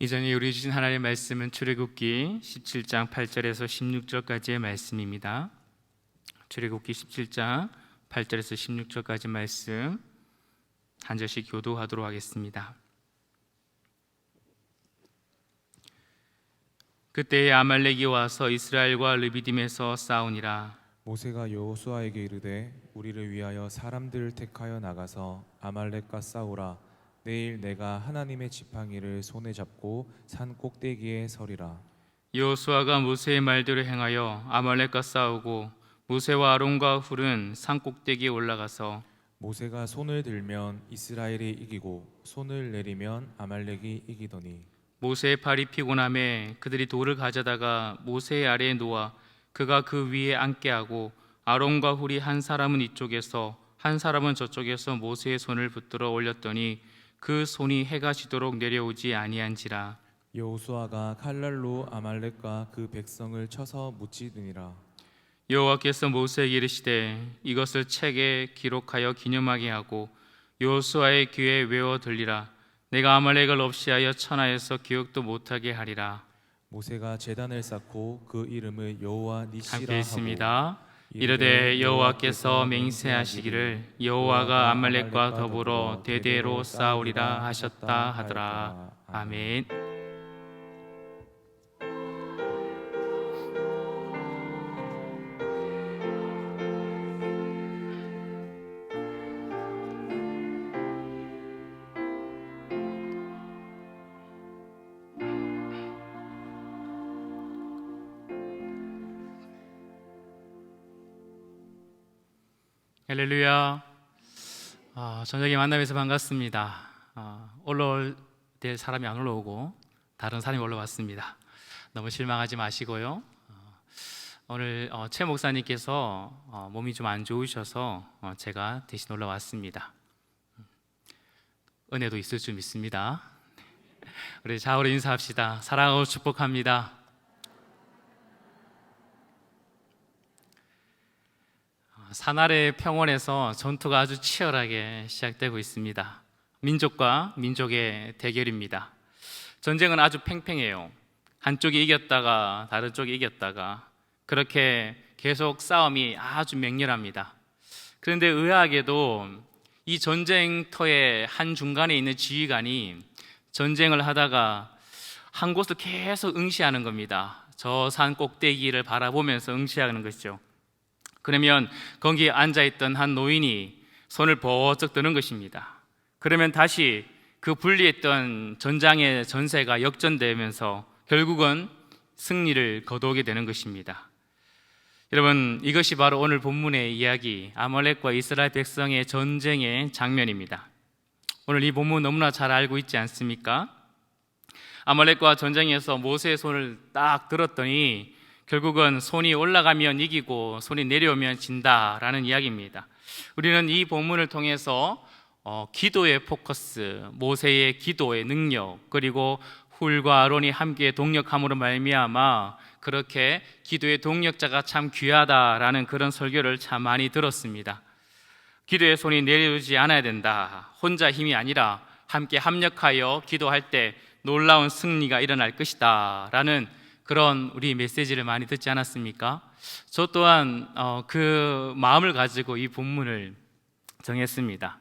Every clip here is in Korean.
이전에 우리 주신 하나님의 말씀은 출애굽기 17장 8절에서 16절까지의 말씀입니다. 출애굽기 17장 8절에서 16절까지 말씀 한 절씩 교도하도록 하겠습니다. 그때에 아말렉이 와서 이스라엘과 르비딤에서 싸우니라. 모세가 여호수아에게 이르되 우리를 위하여 사람들을 택하여 나가서 아말렉과 싸우라. 내일 내가 하나님의 지팡이를 손에 잡고 산 꼭대기에 서리라. 여호수아가 모세의 말대로 행하여 아말렉과 싸우고 모세와 아론과 훌은 산 꼭대기에 올라가서 모세가 손을 들면 이스라엘이 이기고 손을 내리면 아말렉이 이기더니 모세의 팔이 피곤함에 그들이 돌을 가져다가 모세의 아래에 놓아 그가 그 위에 앉게 하고 아론과 훌이 한 사람은 이쪽에서 한 사람은 저쪽에서 모세의 손을 붙들어 올렸더니 그 손이 해가 지도록 내려오지 아니한지라. 여호수아가 칼날로 아말렉과 그 백성을 쳐서 무찌르니라. 여호와께서 모세에게 이르시되 이것을 책에 기록하여 기념하게 하고 여호수아의 귀에 외워 들리라. 내가 아말렉을 없이하여 천하에서 기억도 못하게 하리라. 모세가 제단을 쌓고 그 이름을 여호와 니시라 함께 하고 있습니다. 이르되 여호와께서 맹세하시기를 여호와가 아말렉과 더불어 대대로 싸우리라 하셨다 하더라. 아멘. 할렐루야. 저녁에 만남에서 반갑습니다. 올라올 때 사람이 안 올라오고 다른 사람이 올라왔습니다. 너무 실망하지 마시고요. 오늘 최 목사님께서 몸이 좀 안 좋으셔서 제가 대신 올라왔습니다. 은혜도 있을 줄 믿습니다. 우리 좌우로 인사합시다. 사랑하고 축복합니다. 사나리의 평원에서 전투가 아주 치열하게 시작되고 있습니다. 민족과 민족의 대결입니다. 전쟁은 아주 팽팽해요. 한쪽이 이겼다가 다른 쪽이 이겼다가 그렇게 계속 싸움이 아주 맹렬합니다. 그런데 의아하게도 이 전쟁터의 한중간에 있는 지휘관이 전쟁을 하다가 한 곳을 계속 응시하는 겁니다. 저 산 꼭대기를 바라보면서 응시하는 것이죠. 그러면 거기에 앉아있던 한 노인이 손을 번쩍 드는 것입니다. 그러면 다시 그 분리했던 전장의 전세가 역전되면서 결국은 승리를 거두게 되는 것입니다. 여러분, 이것이 바로 오늘 본문의 이야기, 아말렉과 이스라엘 백성의 전쟁의 장면입니다. 오늘 이 본문 너무나 잘 알고 있지 않습니까? 아말렉과 전쟁에서 모세의 손을 딱 들었더니 결국은 손이 올라가면 이기고 손이 내려오면 진다라는 이야기입니다. 우리는 이 본문을 통해서 기도의 포커스, 모세의 기도의 능력, 그리고 훌과 아론이 함께 동력함으로 말미암아 그렇게 기도의 동력자가 참 귀하다라는 그런 설교를 참 많이 들었습니다. 기도의 손이 내려오지 않아야 된다. 혼자 힘이 아니라 함께 합력하여 기도할 때 놀라운 승리가 일어날 것이다 라는 그런 우리 메시지를 많이 듣지 않았습니까? 저 또한 그 마음을 가지고 이 본문을 정했습니다.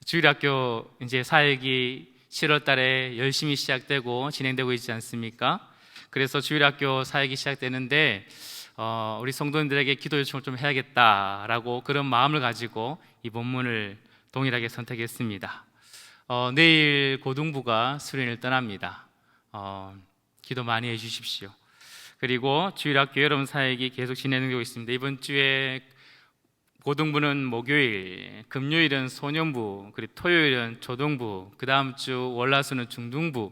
주일학교 이제 사역이 7월 달에 열심히 시작되고 진행되고 있지 않습니까? 그래서 주일학교 사역이 시작되는데 우리 성도님들에게 기도 요청을 좀 해야겠다라고 그런 마음을 가지고 이 본문을 동일하게 선택했습니다. 내일 고등부가 수련을 떠납니다. 기도 많이 해주십시오. 그리고 주일학교 여름 사역이 계속 진행되고 있습니다. 이번 주에 고등부는 목요일, 금요일은 소년부, 그리고 토요일은 초등부, 그 다음 주 월화수는 중등부,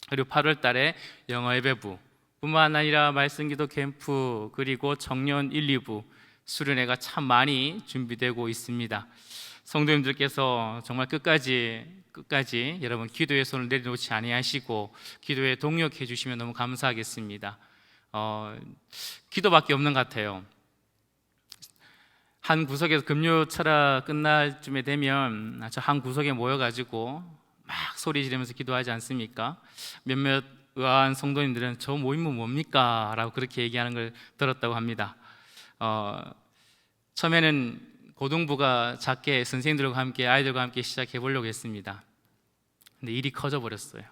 그리고 8월 달에 영어 예배부 뿐만 아니라 말씀기도 캠프, 그리고 청년 1, 2부 수련회가 참 많이 준비되고 있습니다. 성도님들께서 정말 끝까지 여러분 기도의 손을 내려놓지 아니하시고 기도에 동력해 주시면 너무 감사하겠습니다. 기도밖에 없는 것 같아요. 한 구석에서 금요 철학 끝날 쯤에 되면 저 한 구석에 모여가지고 막 막 소리 지르면서 기도하지 않습니까? 몇몇 의아한 성도님들은 저 모임은 뭡니까? 라고 그렇게 얘기하는 걸 들었다고 합니다. 처음에는 고등부가 작게 선생님들과 함께 아이들과 함께 시작해 보려고 했습니다. 근데 일이 커져 버렸어요.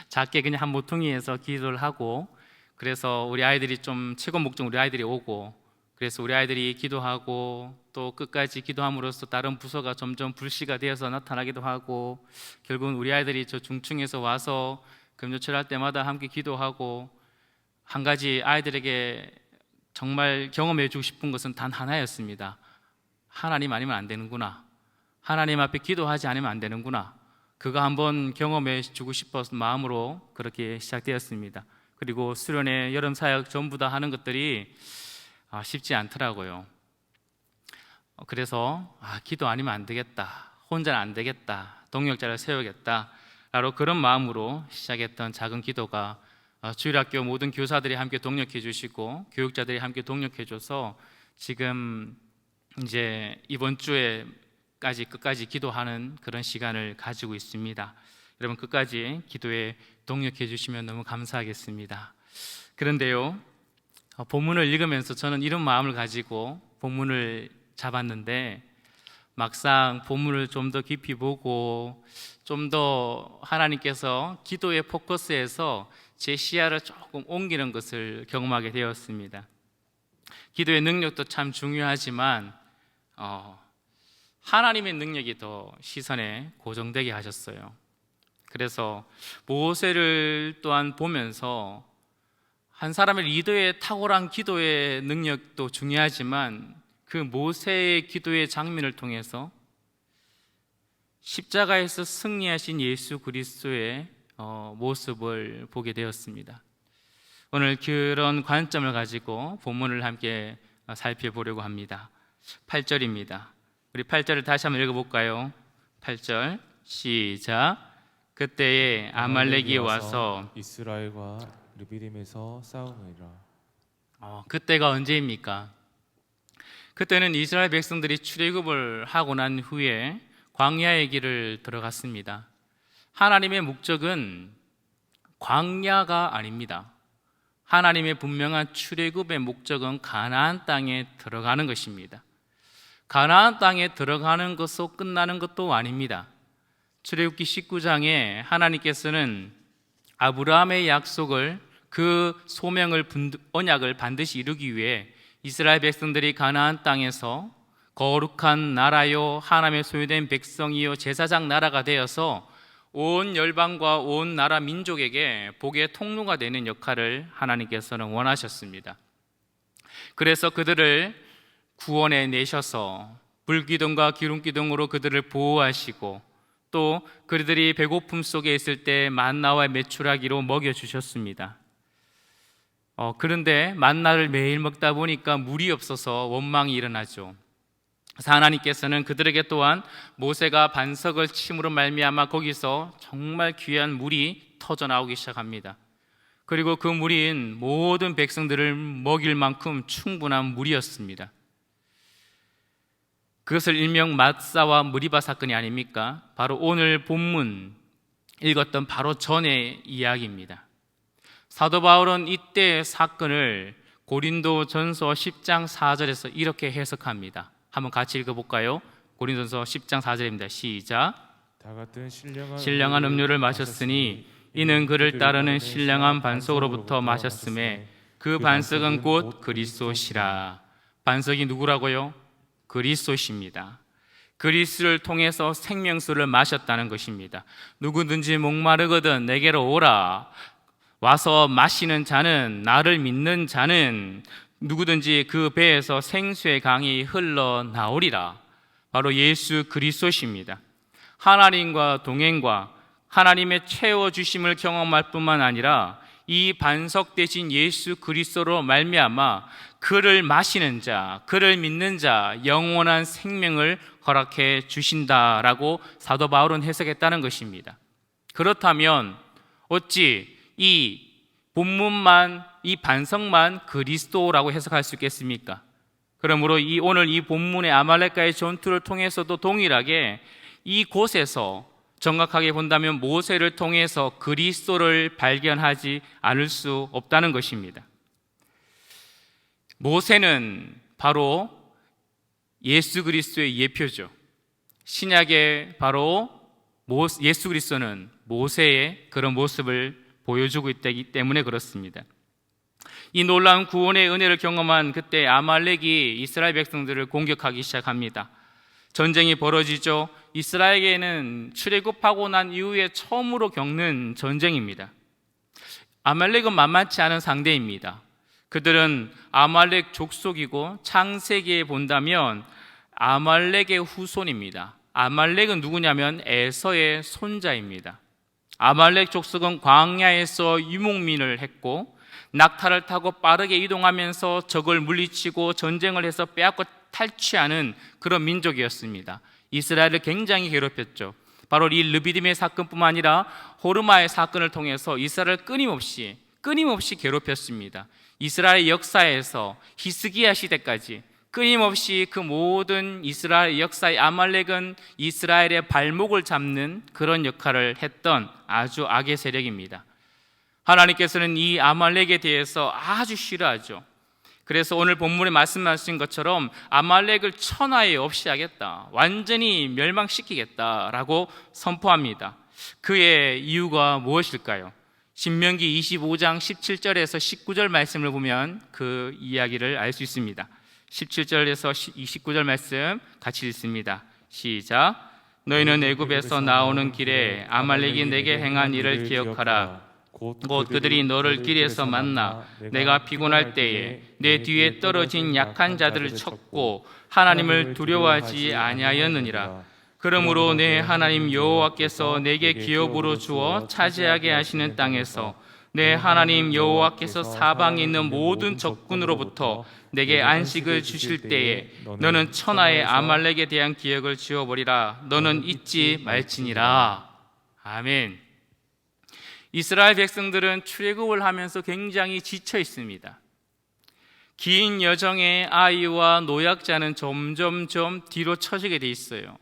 작게 그냥 한 모퉁이에서 기도를 하고, 그래서 우리 아이들이 좀 최고 목적 우리 아이들이 오고, 그래서 우리 아이들이 기도하고 또 끝까지 기도함으로써 다른 부서가 점점 불씨가 되어서 나타나기도 하고, 결국은 우리 아이들이 저 중층에서 와서 금요철 할 때마다 함께 기도하고, 한 가지 아이들에게 정말 경험해 주고 싶은 것은 단 하나였습니다. 하나님 아니면 안 되는구나, 하나님 앞에 기도하지 않으면 안 되는구나, 그거 한번 경험해 주고 싶어서 마음으로 그렇게 시작되었습니다. 그리고 수련회, 여름 사역 전부 다 하는 것들이 쉽지 않더라고요. 그래서 기도 아니면 안 되겠다, 혼자는 안 되겠다, 동역자를 세우겠다 라고 그런 마음으로 시작했던 작은 기도가 주일학교 모든 교사들이 함께 동역해 주시고 교육자들이 함께 동역해 줘서 지금 이제 이번 주에까지 끝까지 기도하는 그런 시간을 가지고 있습니다. 여러분 끝까지 기도에 동역해 주시면 너무 감사하겠습니다. 그런데요, 본문을 읽으면서 저는 이런 마음을 가지고 본문을 잡았는데, 막상 본문을 좀 더 깊이 보고 좀 더 하나님께서 기도의 포커스에서 제 시야를 조금 옮기는 것을 경험하게 되었습니다. 기도의 능력도 참 중요하지만 하나님의 능력이 더 시선에 고정되게 하셨어요. 그래서 모세를 또한 보면서 한 사람의 리더의 탁월한 기도의 능력도 중요하지만 그 모세의 기도의 장면을 통해서 십자가에서 승리하신 예수 그리스도의 모습을 보게 되었습니다. 오늘 그런 관점을 가지고 본문을 함께 살펴보려고 합니다. 8절입니다. 우리 8절을 다시 한번 읽어볼까요? 8절 시작. 그때에 아말렉이 와서 이스라엘과 르비딤에서 싸우느니라. 그때가 언제입니까? 그때는 이스라엘 백성들이 출애굽을 하고 난 후에 광야의 길을 들어갔습니다. 하나님의 목적은 광야가 아닙니다. 하나님의 분명한 출애굽의 목적은 가나안 땅에 들어가는 것입니다. 가나안 땅에 들어가는 것으로 끝나는 것도 아닙니다. 출애굽기 19장에 하나님께서는 아브라함의 약속을, 그 소명을, 언약을 반드시 이루기 위해 이스라엘 백성들이 가나안 땅에서 거룩한 나라요, 하나님의 소유된 백성이요, 제사장 나라가 되어서 온 열방과 온 나라 민족에게 복의 통로가 되는 역할을 하나님께서는 원하셨습니다. 그래서 그들을 구원해 내셔서 불기둥과 기름기둥으로 그들을 보호하시고, 또 그들이 배고픔 속에 있을 때 만나와 메추라기로 먹여주셨습니다. 그런데 만나를 매일 먹다 보니까 물이 없어서 원망이 일어나죠. 그래서 하나님께서는 그들에게 또한 모세가 반석을 침으로 말미암아 거기서 정말 귀한 물이 터져 나오기 시작합니다. 그리고 그 물인 모든 백성들을 먹일 만큼 충분한 물이었습니다. 그것을 일명 마사와 무리바 사건이 아닙니까? 바로 오늘 본문 읽었던 바로 전의 이야기입니다. 사도 바울은 이때 사건을 고린도전서 10장 4절에서 이렇게 해석합니다. 한번 같이 읽어볼까요? 고린도전서 10장 4절입니다. 시작. 다 같은 신령한 음료를 마셨으니 이는 그를 따르는 신령한 반석으로부터 마셨음에 그 반석은 곧 그리스도시라. 반석이 누구라고요? 그리스도십니다. 그리스도를 통해서 생명수를 마셨다는 것입니다. 누구든지 목마르거든 내게로 오라. 와서 마시는 자는, 나를 믿는 자는 누구든지 그 배에서 생수의 강이 흘러나오리라. 바로 예수 그리스도십니다. 하나님과 동행과 하나님의 채워주심을 경험할 뿐만 아니라 이 반석 대신 예수 그리스도로 말미암아 그를 마시는 자, 그를 믿는 자 영원한 생명을 허락해 주신다라고 사도 바울은 해석했다는 것입니다. 그렇다면 어찌 이 본문만, 이 반석만 그리스도라고 해석할 수 있겠습니까? 그러므로 오늘 이 본문의 아말렉과의 전투를 통해서도 동일하게 이곳에서 정확하게 본다면 모세를 통해서 그리스도를 발견하지 않을 수 없다는 것입니다. 모세는 바로 예수 그리스도의 예표죠. 신약의 바로 예수 그리스도는 모세의 그런 모습을 보여주고 있기 때문에 그렇습니다. 이 놀라운 구원의 은혜를 경험한 그때 아말렉이 이스라엘 백성들을 공격하기 시작합니다. 전쟁이 벌어지죠. 이스라엘에게는 출애굽하고 난 이후에 처음으로 겪는 전쟁입니다. 아말렉은 만만치 않은 상대입니다. 그들은 아말렉 족속이고 창세기에 본다면 아말렉의 후손입니다. 아말렉은 누구냐면 에서의 손자입니다. 아말렉 족속은 광야에서 유목민을 했고 낙타를 타고 빠르게 이동하면서 적을 물리치고 전쟁을 해서 빼앗고 탈취하는 그런 민족이었습니다. 이스라엘을 굉장히 괴롭혔죠. 바로 이 르비딤의 사건뿐만 아니라 호르마의 사건을 통해서 이스라엘을 끊임없이 괴롭혔습니다. 이스라엘 역사에서 히스기야 시대까지 끊임없이 그 모든 이스라엘 역사의 아말렉은 이스라엘의 발목을 잡는 그런 역할을 했던 아주 악의 세력입니다. 하나님께서는 이 아말렉에 대해서 아주 싫어하죠. 그래서 오늘 본문에 말씀하신 것처럼 아말렉을 천하에 없이 하겠다, 완전히 멸망시키겠다라고 선포합니다. 그의 이유가 무엇일까요? 신명기 25장 17절에서 19절 말씀을 보면 그 이야기를 알 수 있습니다. 17절에서 29절 말씀 같이 읽습니다. 시작. 너희는 애굽에서 나오는 길에 아말렉이 내게 행한 일을 기억하라. 곧 그들이 너를 길에서 만나 내가 피곤할 때에 내 뒤에 떨어진 약한 자들을 쳤고 하나님을 두려워하지 아니하였느니라. 그러므로 내 하나님 여호와께서 내게 기업으로 주어 차지하게 하시는 땅에서 내 하나님 여호와께서 사방에 있는 모든 적군으로부터 내게 안식을 주실 때에 너는 천하의 아말렉에 대한 기억을 지워버리라. 너는 잊지 말지니라. 아멘. 이스라엘 백성들은 출애굽을 하면서 굉장히 지쳐 있습니다. 긴 여정에 아이와 노약자는 점점점 뒤로 처지게 돼 있어요.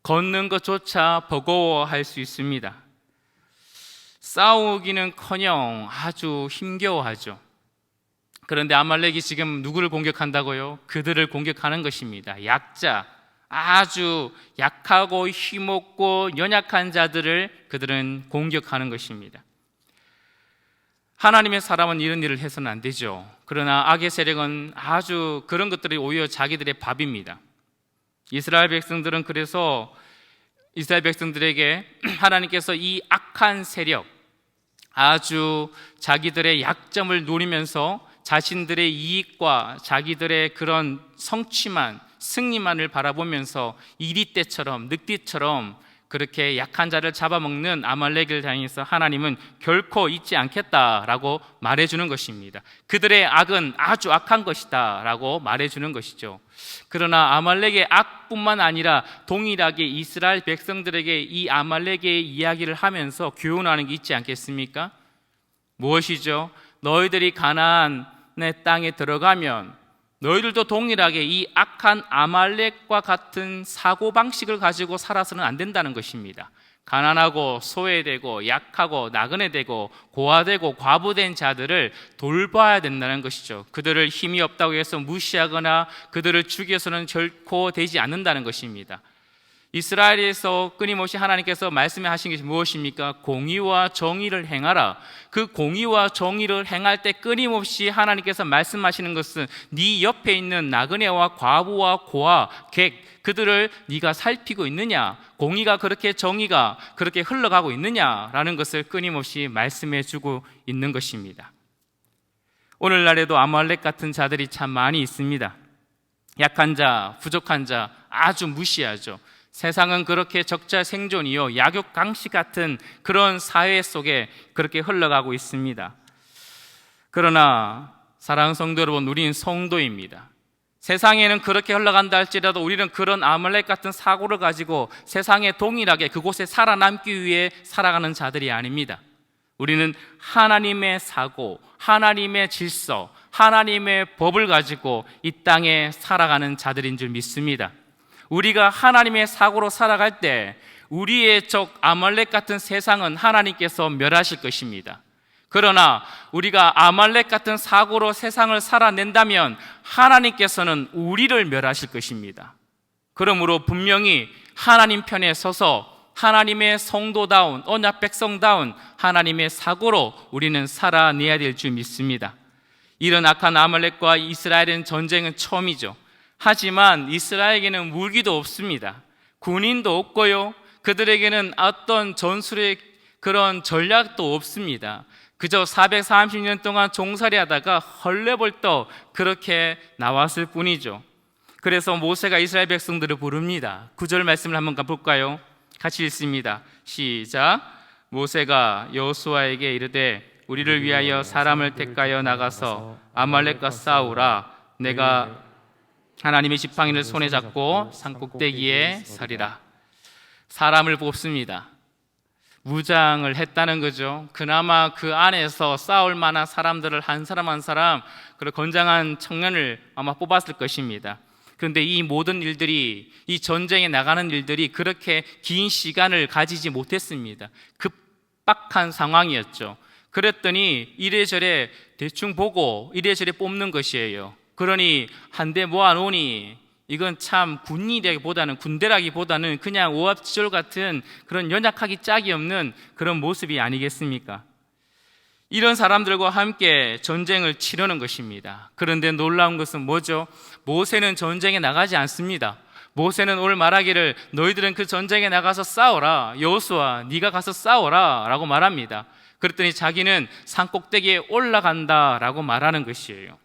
걷는 것조차 버거워할 수 있습니다. 싸우기는커녕 아주 힘겨워하죠. 그런데 아말렉이 지금 누구를 공격한다고요? 그들을 공격하는 것입니다. 약자, 아주 약하고 힘없고 연약한 자들을 그들은 공격하는 것입니다. 하나님의 사람은 이런 일을 해서는 안 되죠. 그러나 악의 세력은 아주 그런 것들이 오히려 자기들의 밥입니다. 이스라엘 백성들은 그래서 이스라엘 백성들에게 하나님께서 이 악한 세력, 아주 자기들의 약점을 노리면서 자신들의 이익과 자기들의 그런 성취만, 승리만을 바라보면서 이리떼처럼 늑대처럼 그렇게 약한 자를 잡아먹는 아말렉을 향해서 하나님은 결코 잊지 않겠다라고 말해주는 것입니다. 그들의 악은 아주 악한 것이다 라고 말해주는 것이죠. 그러나 아말렉의 악뿐만 아니라 동일하게 이스라엘 백성들에게 이 아말렉의 이야기를 하면서 교훈하는 게 있지 않겠습니까? 무엇이죠? 너희들이 가나안의 땅에 들어가면 너희들도 동일하게 이 악한 아말렉과 같은 사고방식을 가지고 살아서는 안 된다는 것입니다. 가난하고 소외되고 약하고 나그네되고 고아되고 과부된 자들을 돌봐야 된다는 것이죠. 그들을 힘이 없다고 해서 무시하거나 그들을 죽여서는 결코 되지 않는다는 것입니다. 이스라엘에서 끊임없이 하나님께서 말씀하신 것이 무엇입니까? 공의와 정의를 행하라. 그 공의와 정의를 행할 때 끊임없이 하나님께서 말씀하시는 것은 네 옆에 있는 나그네와 과부와 고아, 객, 그들을 네가 살피고 있느냐? 공의가 그렇게 정의가 그렇게 흘러가고 있느냐라는 것을 끊임없이 말씀해 주고 있는 것입니다. 오늘날에도 아말렉 같은 자들이 참 많이 있습니다. 약한 자, 부족한 자 아주 무시하죠. 세상은 그렇게 적자 생존이요 약육강식 같은 그런 사회 속에 그렇게 흘러가고 있습니다. 그러나 사랑하는 성도 여러분, 우리는 성도입니다. 세상에는 그렇게 흘러간다 할지라도 우리는 그런 아말렉 같은 사고를 가지고 세상에 동일하게 그곳에 살아남기 위해 살아가는 자들이 아닙니다. 우리는 하나님의 사고, 하나님의 질서, 하나님의 법을 가지고 이 땅에 살아가는 자들인 줄 믿습니다. 우리가 하나님의 사고로 살아갈 때 우리의 적 아말렉 같은 세상은 하나님께서 멸하실 것입니다. 그러나 우리가 아말렉 같은 사고로 세상을 살아낸다면 하나님께서는 우리를 멸하실 것입니다. 그러므로 분명히 하나님 편에 서서 하나님의 성도다운, 언약 백성다운 하나님의 사고로 우리는 살아내야 될 줄 믿습니다. 이런 악한 아말렉과 이스라엘은 전쟁은 처음이죠. 하지만 이스라엘에게는 무기도 없습니다. 군인도 없고요, 그들에게는 어떤 전술의 그런 전략도 없습니다. 그저 430년 동안 종살이 하다가 헐레벌떡 그렇게 나왔을 뿐이죠. 그래서 모세가 이스라엘 백성들을 부릅니다. 9절 말씀을 한번 가볼까요? 같이 읽습니다. 시작. 모세가 여호수아에게 이르되 우리를 위하여 사람을 택하여 나가서 아말렉과 싸우라. 내가 하나님의 지팡이를 손에 잡고 산꼭대기에 서리라. 사람을 뽑습니다. 무장을 했다는 거죠. 그나마 그 안에서 싸울 만한 사람들을 한 사람 한 사람, 그리고 건장한 청년을 아마 뽑았을 것입니다. 그런데 이 모든 일들이, 이 전쟁에 나가는 일들이 그렇게 긴 시간을 가지지 못했습니다. 급박한 상황이었죠. 그랬더니 이래저래 대충 보고 이래저래 뽑는 것이에요. 그러니 한데 모아놓으니 이건 참 군대라기보다는 그냥 오합지졸 같은 그런 연약하기 짝이 없는 그런 모습이 아니겠습니까? 이런 사람들과 함께 전쟁을 치르는 것입니다. 그런데 놀라운 것은 뭐죠? 모세는 전쟁에 나가지 않습니다. 모세는 오늘 말하기를 너희들은 그 전쟁에 나가서 싸워라. 여호수아 네가 가서 싸워라 라고 말합니다. 그랬더니 자기는 산꼭대기에 올라간다 라고 말하는 것이에요.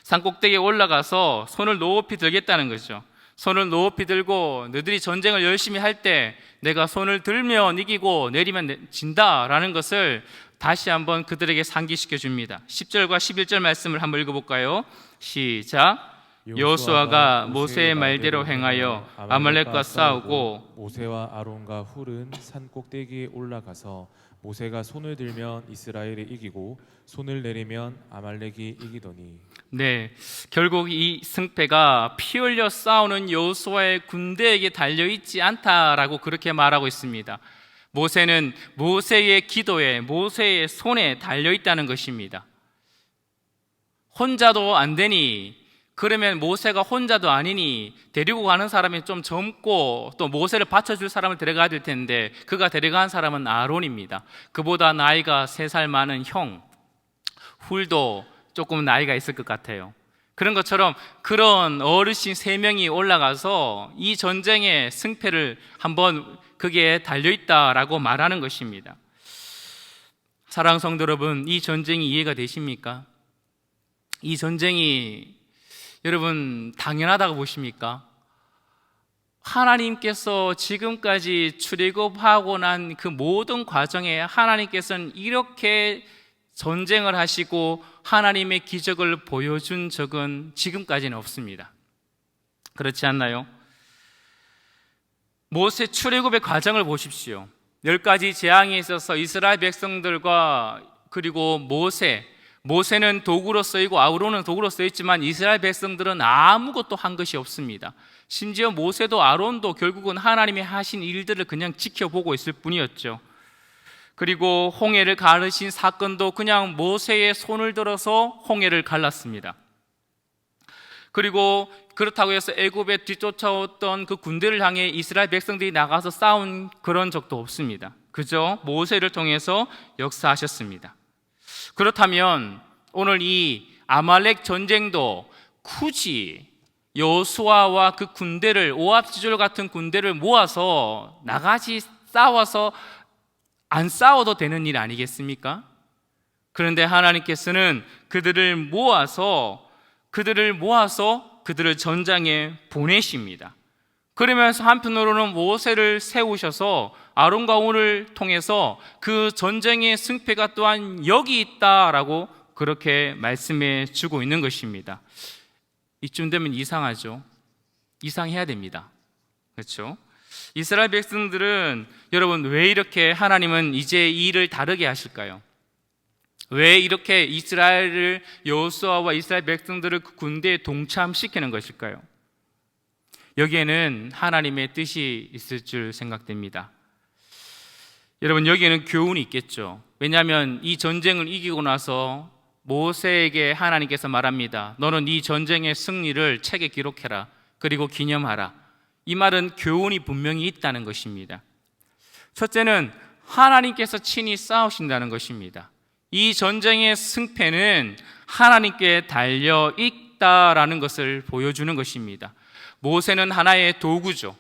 산꼭대기에 올라가서 손을 높이 들겠다는 거죠. 손을 높이 들고 너희들이 전쟁을 열심히 할 때 내가 손을 들면 이기고 내리면 진다라는 것을 다시 한번 그들에게 상기시켜 줍니다. 10절과 11절 말씀을 한번 읽어볼까요? 시작. 여호수아가 모세의 말대로 행하여 아말렉과 싸우고 모세와 아론과 훌은 산꼭대기에 올라가서 모세가 손을 들면 이스라엘이 이기고 손을 내리면 아말렉이 이기더니. 네, 결국 이 승패가 피 흘려 싸우는 여호수아의 군대에게 달려있지 않다라고 그렇게 말하고 있습니다. 모세는 모세의 기도에, 모세의 손에 달려있다는 것입니다. 혼자도 안 되니, 그러면 모세가 혼자도 아니니 데리고 가는 사람이 좀 젊고 또 모세를 받쳐줄 사람을 데려가야 될 텐데 그가 데려간 사람은 아론입니다. 그보다 나이가 3살 많은 형 훌도 조금 나이가 있을 것 같아요. 그런 것처럼 그런 어르신 3명이 올라가서 이 전쟁의 승패를 한번 그게 달려있다라고 말하는 것입니다. 사랑하는 성도 여러분, 이 전쟁이 이해가 되십니까? 이 전쟁이 여러분 당연하다고 보십니까? 하나님께서 지금까지 출애굽하고 난 그 모든 과정에 하나님께서는 이렇게 전쟁을 하시고 하나님의 기적을 보여준 적은 지금까지는 없습니다. 그렇지 않나요? 모세 출애굽의 과정을 보십시오. 10가지 재앙이 있어서 이스라엘 백성들과 그리고 모세는 도구로 쓰이고 아론은 도구로 쓰였지만 이스라엘 백성들은 아무것도 한 것이 없습니다. 심지어 모세도 아론도 결국은 하나님이 하신 일들을 그냥 지켜보고 있을 뿐이었죠. 그리고 홍해를 가르신 사건도 그냥 모세의 손을 들어서 홍해를 갈랐습니다. 그리고 그렇다고 해서 애굽에 뒤쫓아왔던 그 군대를 향해 이스라엘 백성들이 나가서 싸운 그런 적도 없습니다. 그저 모세를 통해서 역사하셨습니다. 그렇다면 오늘 이 아말렉 전쟁도 굳이 여호수아와 그 군대를, 오합지졸 같은 군대를 모아서 나가지 싸워서 안 싸워도 되는 일 아니겠습니까? 그런데 하나님께서는 그들을 모아서 그들을 전장에 보내십니다. 그러면서 한편으로는 모세를 세우셔서 아론과 홀을 통해서 그 전쟁의 승패가 또한 여기 있다라고 그렇게 말씀해 주고 있는 것입니다. 이쯤 되면 이상하죠. 이상해야 됩니다. 그렇죠? 이스라엘 백성들은 여러분 왜 이렇게 하나님은 이제 이 일을 다르게 하실까요? 왜 이렇게 이스라엘을, 여호수아와 이스라엘 백성들을 그 군대에 동참시키는 것일까요? 여기에는 하나님의 뜻이 있을 줄 생각됩니다. 여러분, 여기에는 교훈이 있겠죠. 왜냐하면 이 전쟁을 이기고 나서 모세에게 하나님께서 말합니다. 너는 이 전쟁의 승리를 책에 기록해라. 그리고 기념하라. 이 말은 교훈이 분명히 있다는 것입니다. 첫째는 하나님께서 친히 싸우신다는 것입니다. 이 전쟁의 승패는 하나님께 달려 있다라는 것을 보여주는 것입니다. 모세는 하나의 도구죠.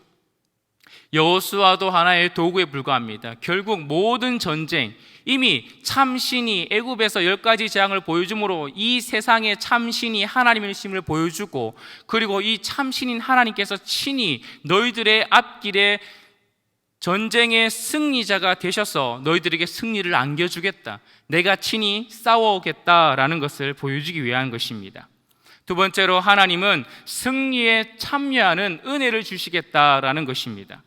여호수아도 하나의 도구에 불과합니다. 결국 모든 전쟁, 이미 참신이 애굽에서 10가지 재앙을 보여줌으로 이 세상에 참신이 하나님이심을 보여주고, 그리고 이 참신인 하나님께서 친히 너희들의 앞길에 전쟁의 승리자가 되셔서 너희들에게 승리를 안겨주겠다, 내가 친히 싸워오겠다라는 것을 보여주기 위한 것입니다. 두 번째로 하나님은 승리에 참여하는 은혜를 주시겠다라는 것입니다.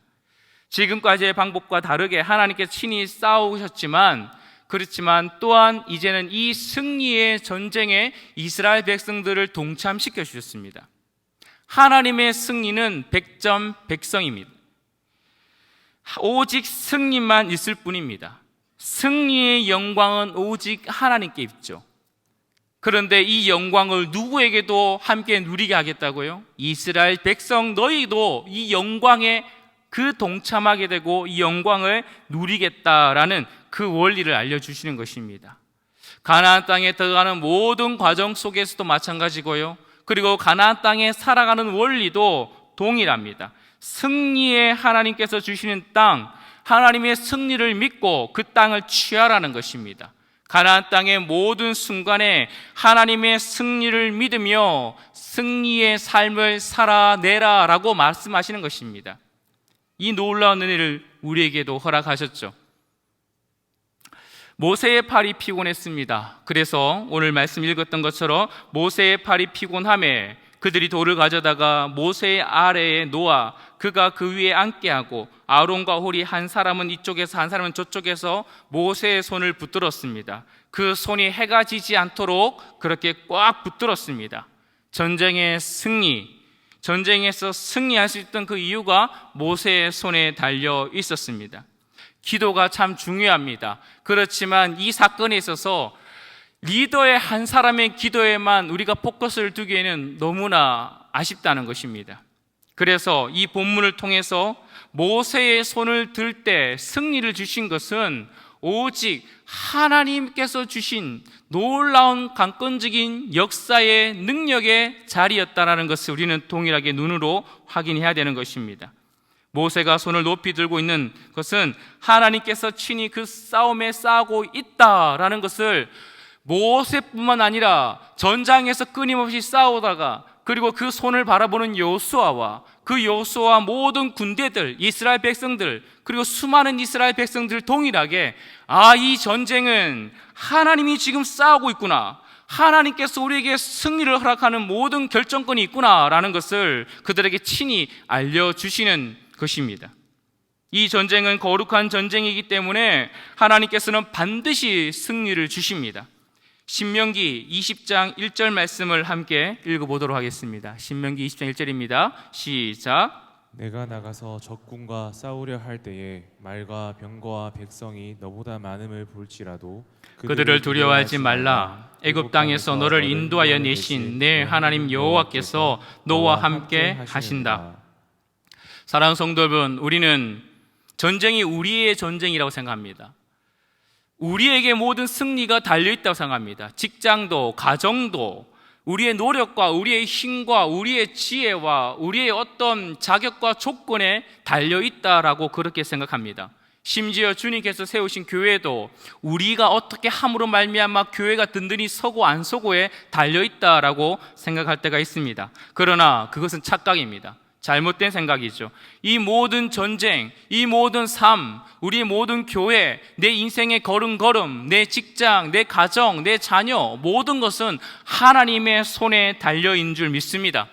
지금까지의 방법과 다르게 하나님께서 친히 싸우셨지만, 그렇지만 또한 이제는 이 승리의 전쟁에 이스라엘 백성들을 동참시켜 주셨습니다. 하나님의 승리는 100점 100성입니다. 오직 승리만 있을 뿐입니다. 승리의 영광은 오직 하나님께 있죠. 그런데 이 영광을 누구에게도 함께 누리게 하겠다고요? 이스라엘 백성 너희도 이 영광에 동참하게 되고 이 영광을 누리겠다라는 그 원리를 알려주시는 것입니다. 가나안 땅에 들어가는 모든 과정 속에서도 마찬가지고요. 그리고 가나안 땅에 살아가는 원리도 동일합니다. 승리의 하나님께서 주시는 땅, 하나님의 승리를 믿고 그 땅을 취하라는 것입니다. 가나안 땅의 모든 순간에 하나님의 승리를 믿으며 승리의 삶을 살아내라라고 말씀하시는 것입니다. 이 놀라운 은혜를 우리에게도 허락하셨죠. 모세의 팔이 피곤했습니다. 그래서 오늘 말씀 읽었던 것처럼 모세의 팔이 피곤함에 그들이 돌을 가져다가 모세의 아래에 놓아 그가 그 위에 앉게 하고 아론과 홀이 한 사람은 이쪽에서 한 사람은 저쪽에서 모세의 손을 붙들었습니다. 그 손이 해가 지지 않도록 그렇게 꽉 붙들었습니다. 전쟁의 승리, 전쟁에서 승리할 수 있던 그 이유가 모세의 손에 달려 있었습니다. 기도가 참 중요합니다. 그렇지만 이 사건에 있어서 리더의 한 사람의 기도에만 우리가 포커스를 두기에는 너무나 아쉽다는 것입니다. 그래서 이 본문을 통해서 모세의 손을 들 때 승리를 주신 것은 오직 하나님께서 주신 놀라운 강권적인 역사의 능력의 자리였다는 것을 우리는 동일하게 눈으로 확인해야 되는 것입니다. 모세가 손을 높이 들고 있는 것은 하나님께서 친히 그 싸움에 싸우고 있다라는 것을 모세뿐만 아니라 전장에서 끊임없이 싸우다가 그리고 그 손을 바라보는 여호수아와 그 여호수아와 모든 군대들, 이스라엘 백성들, 그리고 수많은 이스라엘 백성들 동일하게 이 전쟁은 하나님이 지금 싸우고 있구나, 하나님께서 우리에게 승리를 허락하는 모든 결정권이 있구나라는 것을 그들에게 친히 알려주시는 것입니다. 이 전쟁은 거룩한 전쟁이기 때문에 하나님께서는 반드시 승리를 주십니다. 신명기 20장 1절 말씀을 함께 읽어보도록 하겠습니다. 신명기 20장 1절입니다. 시작. 내가 나가서 적군과 싸우려 할 때에 말과 병거와 백성이 너보다 많음을 볼지라도 그들을 두려워하지 말라. 애굽 땅에서 너를 인도하여 내신 내 하나님 여호와께서 너와 함께 하신다. 사랑하는 성도 여러분, 우리는 전쟁이 우리의 전쟁이라고 생각합니다. 우리에게 모든 승리가 달려있다고 생각합니다. 직장도, 가정도, 우리의 노력과 우리의 힘과 우리의 지혜와 우리의 어떤 자격과 조건에 달려있다라고 그렇게 생각합니다. 심지어 주님께서 세우신 교회도 우리가 어떻게 함으로 말미암아 교회가 든든히 서고 안 서고에 달려있다라고 생각할 때가 있습니다. 그러나 그것은 착각입니다. 잘못된 생각이죠. 이 모든 전쟁, 이 모든 삶, 우리의 모든 교회, 내 인생의 걸음걸음, 내 직장, 내 가정, 내 자녀, 모든 것은 하나님의 손에 달려있는 줄 믿습니다.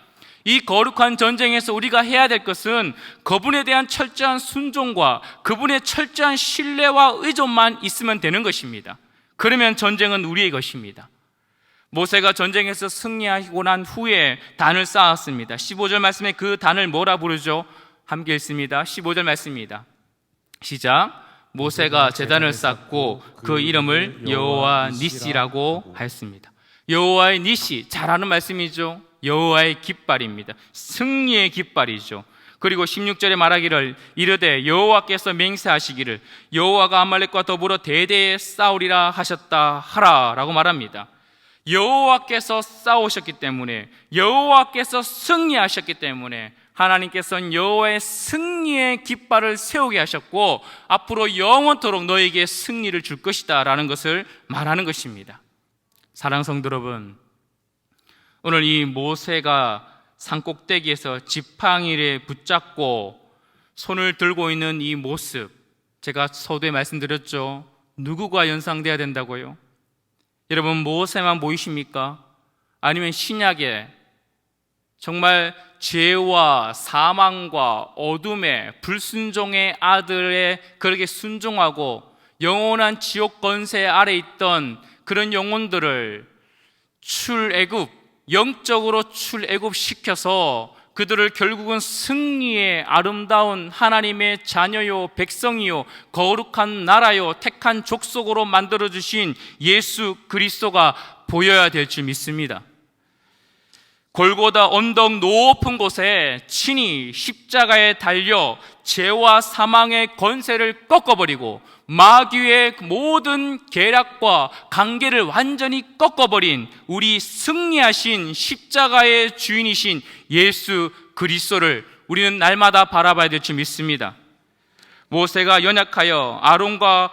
이 거룩한 전쟁에서 우리가 해야 될 것은 그분에 대한 철저한 순종과 그분의 철저한 신뢰와 의존만 있으면 되는 것입니다. 그러면 전쟁은 우리의 것입니다. 모세가 전쟁에서 승리하고 난 후에 단을 쌓았습니다. 15절 말씀에 그 단을 뭐라 부르죠? 함께 읽습니다. 15절 말씀입니다. 시작. 모세가 제단을 쌓고 그 이름을 여호와 니시라고 하였습니다. 여호와의 니시, 잘 아는 말씀이죠. 여호와의 깃발입니다. 승리의 깃발이죠. 그리고 16절에 말하기를 이르되 여호와께서 맹세하시기를 여호와가 아말렉과 더불어 대대에 싸우리라 하셨다 하라 라고 말합니다. 여호와께서 싸우셨기 때문에, 여호와께서 승리하셨기 때문에 하나님께서는 여호와의 승리의 깃발을 세우게 하셨고 앞으로 영원토록 너에게 승리를 줄 것이다 라는 것을 말하는 것입니다. 사랑하는 성도 여러분, 오늘 이 모세가 산꼭대기에서 지팡이를 붙잡고 손을 들고 있는 이 모습, 제가 서두에 말씀드렸죠. 누구가 연상돼야 된다고요? 여러분, 모세만 보이십니까? 아니면 신약에 정말 죄와 사망과 어둠의 불순종의 아들의 그렇게 순종하고 영원한 지옥 권세 아래 있던 그런 영혼들을 출애굽, 영적으로 출애굽시켜서 그들을 결국은 승리의 아름다운 하나님의 자녀요 백성이요 거룩한 나라요 택한 족속으로 만들어주신 예수 그리스도가 보여야 될 줄 믿습니다. 골고다 언덕 높은 곳에 친히 십자가에 달려 죄와 사망의 권세를 꺾어버리고 마귀의 모든 계략과 관계를 완전히 꺾어버린 우리 승리하신 십자가의 주인이신 예수 그리스도를 우리는 날마다 바라봐야 될 줄 믿습니다. 모세가 연약하여 아론과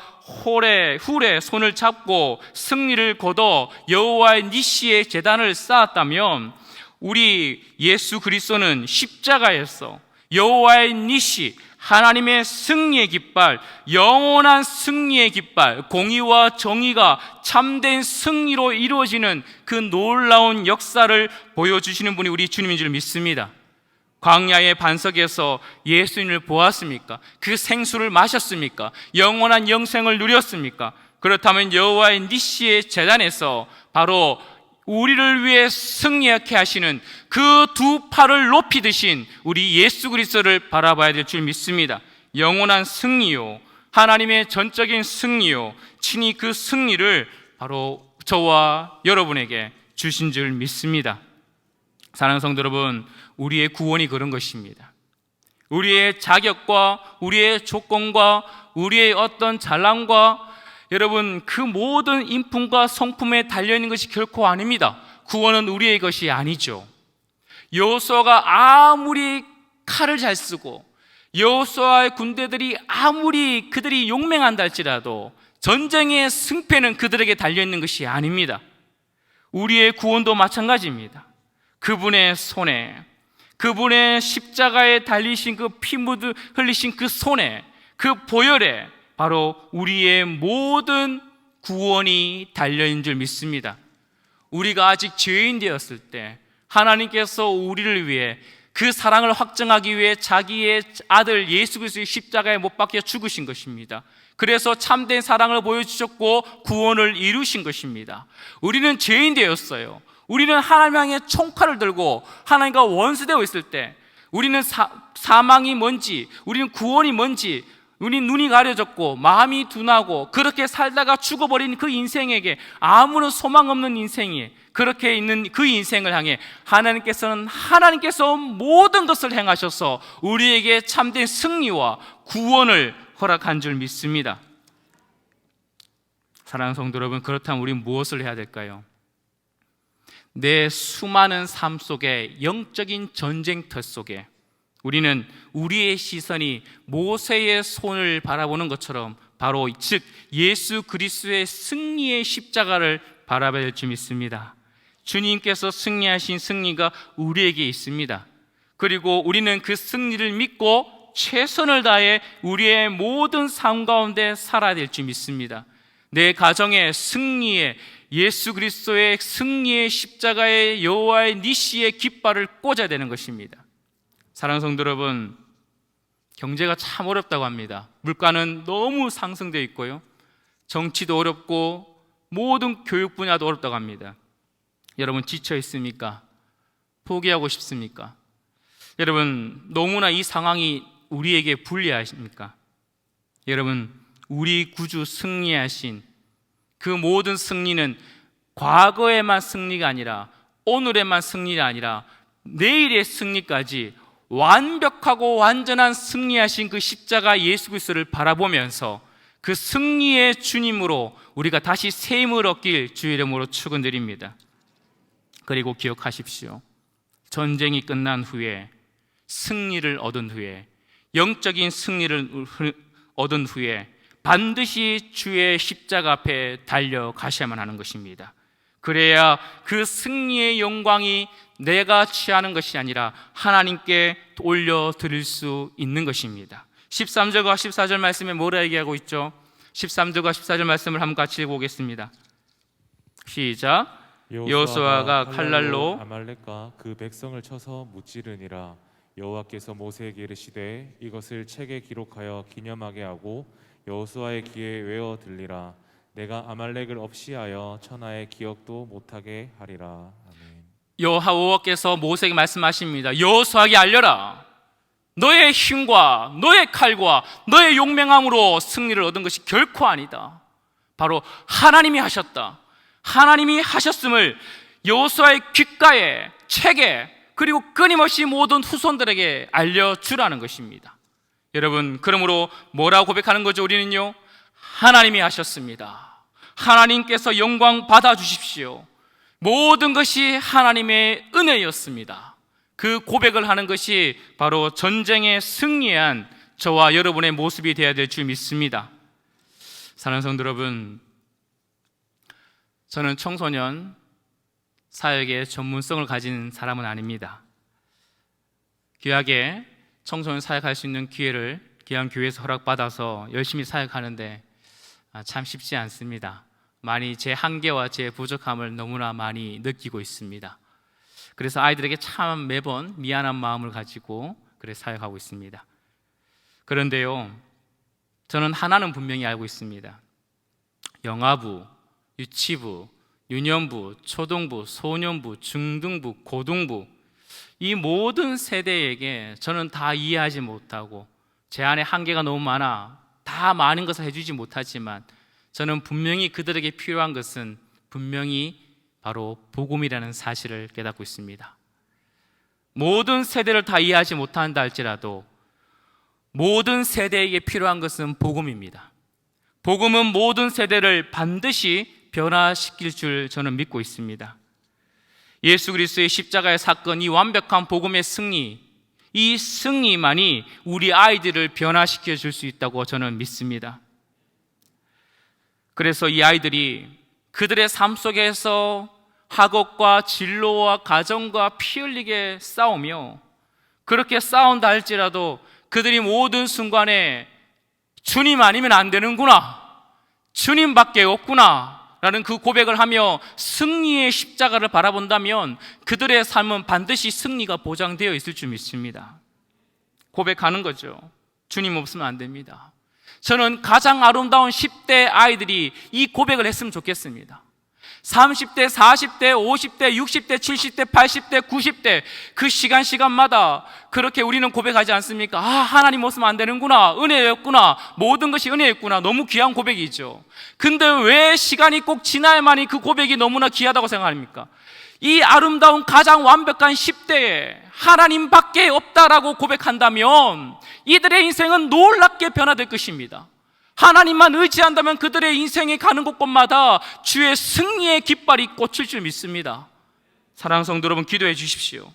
훌의 손을 잡고 승리를 거둬 여호와의 니시의 제단을 쌓았다면 우리 예수 그리스도는 십자가에서 여호와의 니시, 하나님의 승리의 깃발, 영원한 승리의 깃발, 공의와 정의가 참된 승리로 이루어지는 그 놀라운 역사를 보여주시는 분이 우리 주님인 줄 믿습니다. 광야의 반석에서 예수님을 보았습니까? 그 생수를 마셨습니까? 영원한 영생을 누렸습니까? 그렇다면 여호와의 니시의 제단에서 바로 우리를 위해 승리하게 하시는 그 두 팔을 높이 드신 우리 예수 그리스도를 바라봐야 될 줄 믿습니다. 영원한 승리요, 하나님의 전적인 승리요, 친히 그 승리를 바로 저와 여러분에게 주신 줄 믿습니다. 사랑하는 성도 여러분, 우리의 구원이 그런 것입니다. 우리의 자격과 우리의 조건과 우리의 어떤 잘남과 여러분 그 모든 인품과 성품에 달려있는 것이 결코 아닙니다. 구원은 우리의 것이 아니죠. 여호수아가 아무리 칼을 잘 쓰고 여호수아의 군대들이 아무리 그들이 용맹한다 할지라도 전쟁의 승패는 그들에게 달려있는 것이 아닙니다. 우리의 구원도 마찬가지입니다. 그분의 손에, 그분의 십자가에 달리신 그 피 흘리신 그 손에, 그 보혈에 바로 우리의 모든 구원이 달려있는 줄 믿습니다. 우리가 아직 죄인 되었을 때 하나님께서 우리를 위해 그 사랑을 확증하기 위해 자기의 아들 예수 그리스도의 십자가에 못 박혀 죽으신 것입니다. 그래서 참된 사랑을 보여주셨고 구원을 이루신 것입니다. 우리는 죄인 되었어요. 우리는 하나님 향해 총칼을 들고 하나님과 원수되어 있을 때 우리는 사망이 뭔지, 우리는 구원이 뭔지, 우리 눈이 가려졌고 마음이 둔하고 그렇게 살다가 죽어버린 그 인생에게 아무런 소망 없는 인생이 그렇게 있는 그 인생을 향해 하나님께서 모든 것을 행하셔서 우리에게 참된 승리와 구원을 허락한 줄 믿습니다. 사랑하는 성도 여러분, 그렇다면 우리는 무엇을 해야 될까요? 내 수많은 삶 속에 영적인 전쟁터 속에 우리는 우리의 시선이 모세의 손을 바라보는 것처럼 바로 즉 예수 그리스도의 승리의 십자가를 바라봐야 될 줄 믿습니다. 주님께서 승리하신 승리가 우리에게 있습니다. 그리고 우리는 그 승리를 믿고 최선을 다해 우리의 모든 삶 가운데 살아야 될 줄 믿습니다. 내 가정의 승리의 예수 그리스도의 승리의 십자가의 여호와의 니시의 깃발을 꽂아야 되는 것입니다. 사랑하는 성도 여러분, 경제가 참 어렵다고 합니다. 물가는 너무 상승되어 있고요, 정치도 어렵고 모든 교육 분야도 어렵다고 합니다. 여러분 지쳐 있습니까? 포기하고 싶습니까? 여러분 너무나 이 상황이 우리에게 불리하십니까? 여러분 우리 구주 승리하신 그 모든 승리는 과거에만 승리가 아니라 오늘에만 승리가 아니라 내일의 승리까지 완벽하고 완전한 승리하신 그 십자가 예수 그리스도를 바라보면서 그 승리의 주님으로 우리가 다시 새 힘을 얻길 주의 이름으로 축원드립니다. 그리고 기억하십시오. 전쟁이 끝난 후에 승리를 얻은 후에 영적인 승리를 얻은 후에 반드시 주의 십자가 앞에 달려가셔야만 하는 것입니다. 그래야 그 승리의 영광이 내가 취하는 것이 아니라 하나님께 올려드릴 수 있는 것입니다. 13절과 14절 말씀에 뭐라 얘기하고 있죠? 13절과 14절 말씀을 한번 같이 읽어보겠습니다. 시작. 여호수아가 칼날로 아말렉과 그 백성을 쳐서 무찌르니라. 여호와께서 모세에게 이르시되 이것을 책에 기록하여 기념하게 하고 여호수아의 귀에 외워 들리라. 내가 아말렉을 없이 하여 천하의 기억도 못하게 하리라. 아멘. 여호와께서 모세에게 말씀하십니다. 여호수아에게 알려라. 너의 힘과 너의 칼과 너의 용맹함으로 승리를 얻은 것이 결코 아니다. 바로 하나님이 하셨다. 하나님이 하셨음을 여호수아의 귓가에, 책에, 그리고 끊임없이 모든 후손들에게 알려주라는 것입니다. 여러분, 그러므로 뭐라고 고백하는 거죠? 우리는요, 하나님이 하셨습니다. 하나님께서 영광 받아주십시오. 모든 것이 하나님의 은혜였습니다. 그 고백을 하는 것이 바로 전쟁에 승리한 저와 여러분의 모습이 되어야 될 줄 믿습니다. 사랑하는 성도 여러분, 저는 청소년 사역의 전문성을 가진 사람은 아닙니다. 귀하게 청소년 사역할 수 있는 기회를 기안교회에서 허락받아서 열심히 사역하는데 참 쉽지 않습니다. 많이 제 한계와 제 부족함을 너무나 많이 느끼고 있습니다. 그래서 아이들에게 참 매번 미안한 마음을 가지고 그래서 사역하고 있습니다. 그런데요, 저는 하나는 분명히 알고 있습니다. 영아부, 유치부, 유년부, 초등부, 소년부, 중등부, 고등부, 이 모든 세대에게 저는 다 이해하지 못하고 제 안에 한계가 너무 많아 다 많은 것을 해주지 못하지만 저는 분명히 그들에게 필요한 것은 분명히 바로 복음이라는 사실을 깨닫고 있습니다. 모든 세대를 다 이해하지 못한다 할지라도 모든 세대에게 필요한 것은 복음입니다. 복음은 모든 세대를 반드시 변화시킬 줄 저는 믿고 있습니다. 예수 그리스도의 십자가의 사건, 이 완벽한 복음의 승리, 이 승리만이 우리 아이들을 변화시켜 줄 수 있다고 저는 믿습니다. 그래서 이 아이들이 그들의 삶 속에서 학업과 진로와 가정과 피 흘리게 싸우며 그렇게 싸운다 할지라도 그들이 모든 순간에 주님 아니면 안 되는구나, 주님밖에 없구나 라는 그 고백을 하며 승리의 십자가를 바라본다면 그들의 삶은 반드시 승리가 보장되어 있을 줄 믿습니다. 고백하는 거죠. 주님 없으면 안 됩니다. 저는 가장 아름다운 10대 아이들이 이 고백을 했으면 좋겠습니다. 30대, 40대, 50대, 60대, 70대, 80대, 90대 그 시간마다 그렇게 우리는 고백하지 않습니까? 아, 하나님 없으면 안 되는구나, 은혜였구나, 모든 것이 은혜였구나. 너무 귀한 고백이죠. 근데 왜 시간이 꼭 지나야만이 그 고백이 너무나 귀하다고 생각합니까? 이 아름다운 가장 완벽한 10대에 하나님밖에 없다라고 고백한다면 이들의 인생은 놀랍게 변화될 것입니다. 하나님만 의지한다면 그들의 인생에 가는 곳곳마다 주의 승리의 깃발이 꽂힐 줄 믿습니다. 사랑하는 성도 여러분, 기도해 주십시오.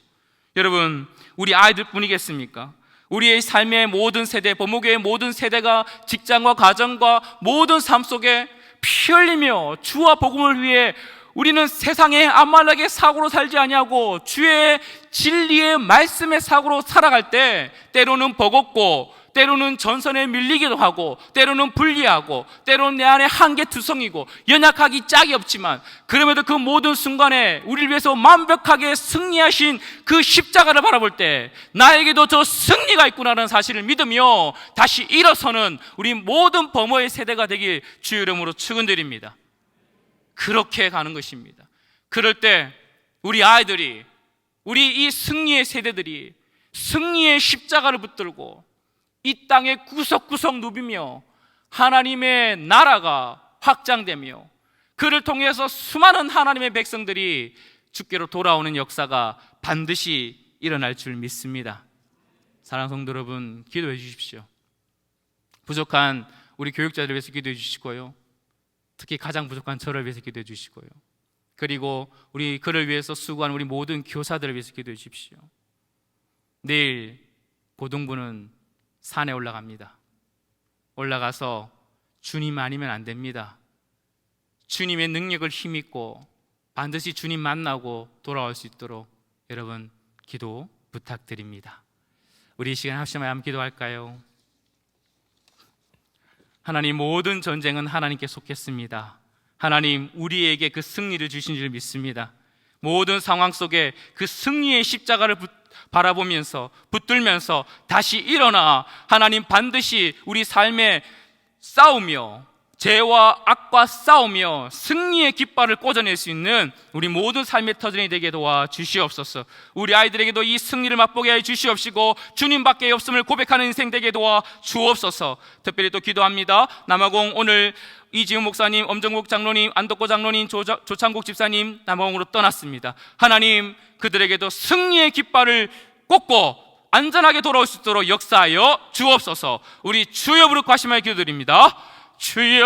여러분, 우리 아이들 뿐이겠습니까? 우리의 삶의 모든 세대, 범목교의 모든 세대가 직장과 가정과 모든 삶 속에 피 흘리며 주와 복음을 위해 우리는 세상의 아말렉의 사고로 살지 아니하고 주의 진리의 말씀의 사고로 살아갈 때 때로는 버겁고 때로는 전선에 밀리기도 하고 때로는 불리하고 때로는 내 안에 한계투성이고 연약하기 짝이 없지만 그럼에도 그 모든 순간에 우리를 위해서 완벽하게 승리하신 그 십자가를 바라볼 때 나에게도 저 승리가 있구나라는 사실을 믿으며 다시 일어서는 우리 모든 범어의 세대가 되길 주의 이름으로 축원드립니다. 그렇게 가는 것입니다. 그럴 때 우리 아이들이, 우리 이 승리의 세대들이 승리의 십자가를 붙들고 이 땅의 구석구석 누비며 하나님의 나라가 확장되며 그를 통해서 수많은 하나님의 백성들이 주께로 돌아오는 역사가 반드시 일어날 줄 믿습니다. 사랑하는 성도 여러분, 기도해 주십시오. 부족한 우리 교육자들을 위해서 기도해 주시고요, 특히 가장 부족한 저를 위해서 기도해 주시고요, 그리고 우리 그를 위해서 수고하는 우리 모든 교사들을 위해서 기도해 주십시오. 내일 고등부는 산에 올라갑니다. 올라가서 주님 아니면 안 됩니다. 주님의 능력을 힘입고 반드시 주님 만나고 돌아올 수 있도록 여러분 기도 부탁드립니다. 우리 이 시간 합심하여 함께 기도할까요? 하나님, 모든 전쟁은 하나님께 속했습니다. 하나님, 우리에게 그 승리를 주신 줄 믿습니다. 모든 상황 속에 그 승리의 십자가를 바라보면서 붙들면서 다시 일어나 하나님 반드시 우리 삶에 싸우며 죄와 악과 싸우며 승리의 깃발을 꽂아낼 수 있는 우리 모든 삶의 터전이 되게 도와 주시옵소서. 우리 아이들에게도 이 승리를 맛보게 해 주시옵시고 주님밖에 없음을 고백하는 인생 되게 도와 주옵소서. 특별히 또 기도합니다. 남아공 오늘 이지훈 목사님, 엄정국 장로님, 안덕고 장로님, 조창국 집사님 남아공으로 떠났습니다. 하나님, 그들에게도 승리의 깃발을 꽂고 안전하게 돌아올 수 있도록 역사하여 주옵소서. 우리 주여 부르고 하시며 기도드립니다. 주여.